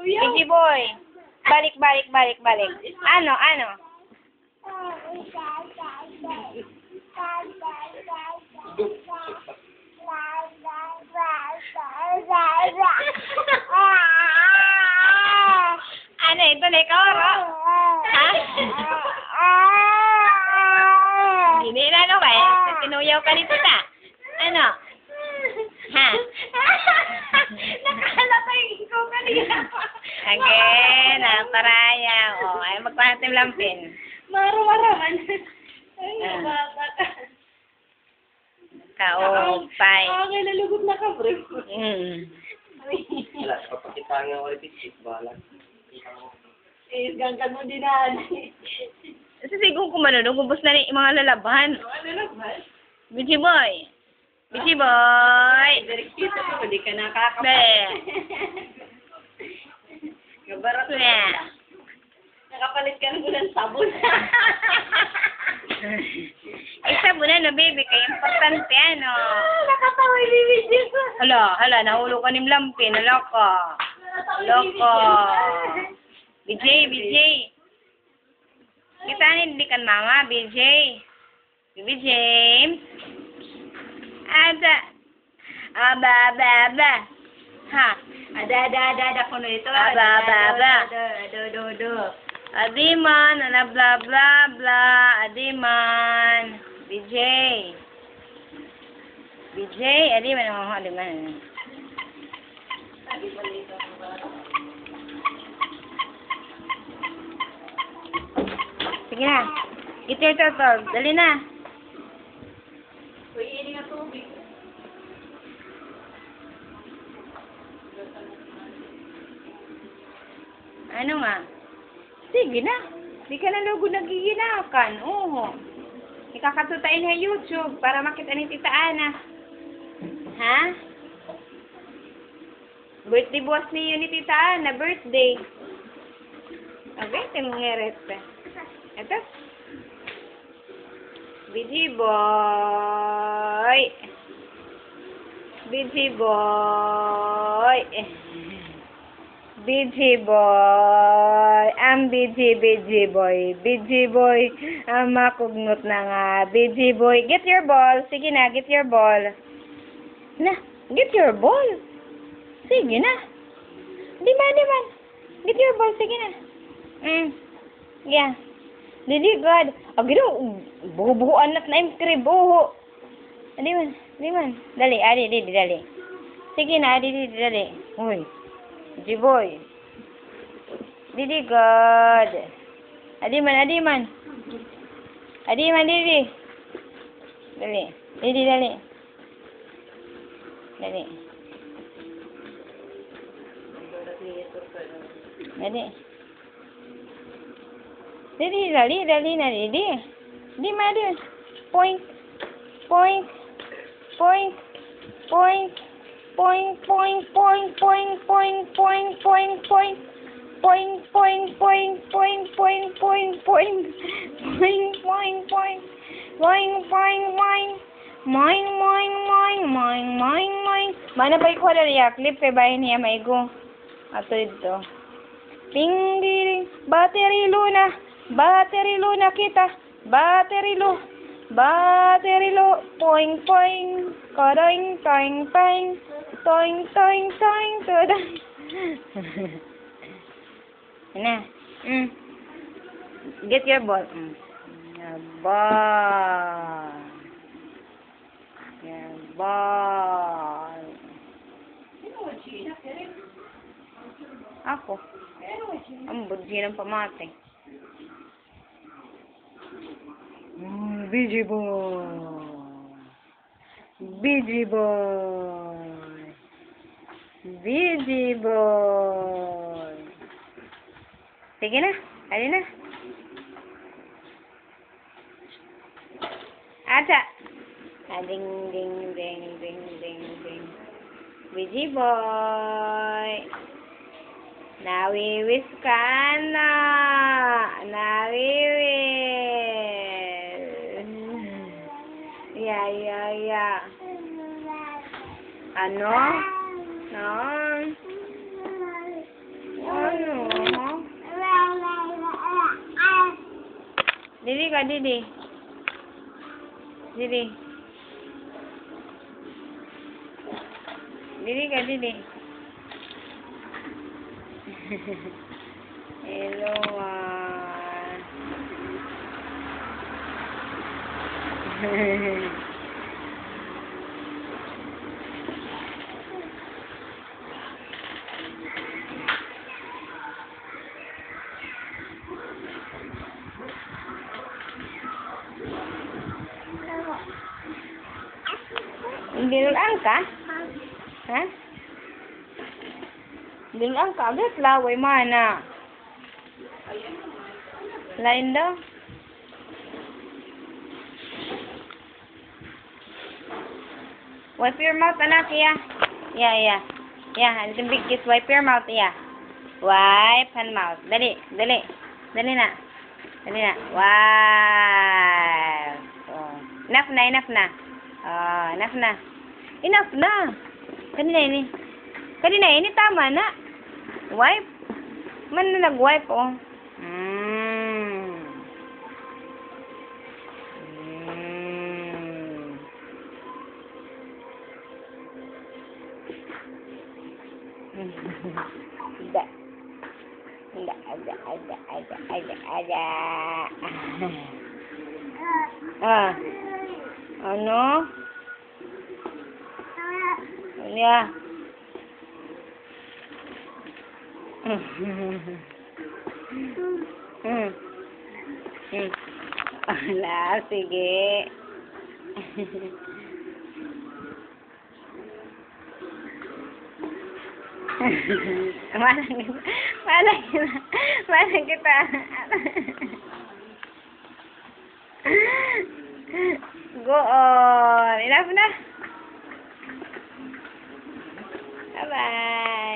Biji boy. Balik. Ano? Ano ito na ikaw, Ro? Ha? Hindi na ano ba eh? Tinuyaw ka nito na. Ano? Ha? Nakalata yung ikaw kanina. Again, paraya. O, ay magpahatim lampin. Maraman. Ay, bata ka. Kaupay. Okay, nalugod na ka, bro. Wala, kapakita nga ako rin, bahala. Gangkan mo din na. Kasi siguro kung manunong, ubos na rin yung mga lalaban. Ano lang ba? Biji boy. Biji boy. Direktito ko, hindi ka nakakapat. Be. Gabarat na. Yeah. Nakapalit ka na ng sabon. Isa mo na, baby. Kaya importante, ano. Nakatawa yung bibigyan ko. Hala, nahulog ka ng lampin. Hala ka. BJ. Kita hindi kan mama, BJ. Baby James. Ada. Aba. Ha. Ada. Kuno ito. Aba. Do. Adiman, bla. Adiman. BJ, adiman. Sige na. Get your turtle. Dali na. Uy, ini nga tubig. Ano nga? Sige na. Di ka na lugo nagiginakan. Oo. Ikakatutain sa YouTube para makita ni Tita Ana. Ha? Birthday buwas niyo ni Tita Ana. Birthday. Okay, tingirit. Ito. Biji boy. Biji boy. Ang biji boy. Ang makugnot na nga. Biji boy. Get your ball. Sige na, get your ball. Na, get your ball. Sige na. Di man. Get your ball. Sige na. Yeah. Dili, God. Agino, buhu-buhuan na yung crib. Buhu. Di man. Dali. Sige na, dali. Uy. Biji boy. Didi God. Adiman. Didi. Dali. Di madu. Point. Mana ba ko na ya clip kay bahay niya maigo. Ato ito. Ding ding. Battery Luna kita. Battery low. Poing. Koing toing. Toing. Toing. Na. Get your ball. Ball. Ako. Ang budgi ng pamate. Biji boy. Sige na. Ali na. Acha. Ding. Biji boy. Nawiwis ka na. Yeah. Ano? No. Didi ka, Didi. Didi. Didi ka, Didi. Hello, Binulaan ka? Ha? Binulaan ka? Agad laway mana. Lain daw. Wipe your mouth, anak, yeah. Yeah. Yeah, a little big kiss. Wipe your mouth, yeah. Wipe and mouth. Dali. Dali na. Wipe. Oh. Enough na. Oh, enough na. Kanina ini tama na. Wipe. Man na nag-wipe, oh. Ada. Ano? Yeah. Ala, sige. Malang kita. Go on. Enough na. Bye-bye.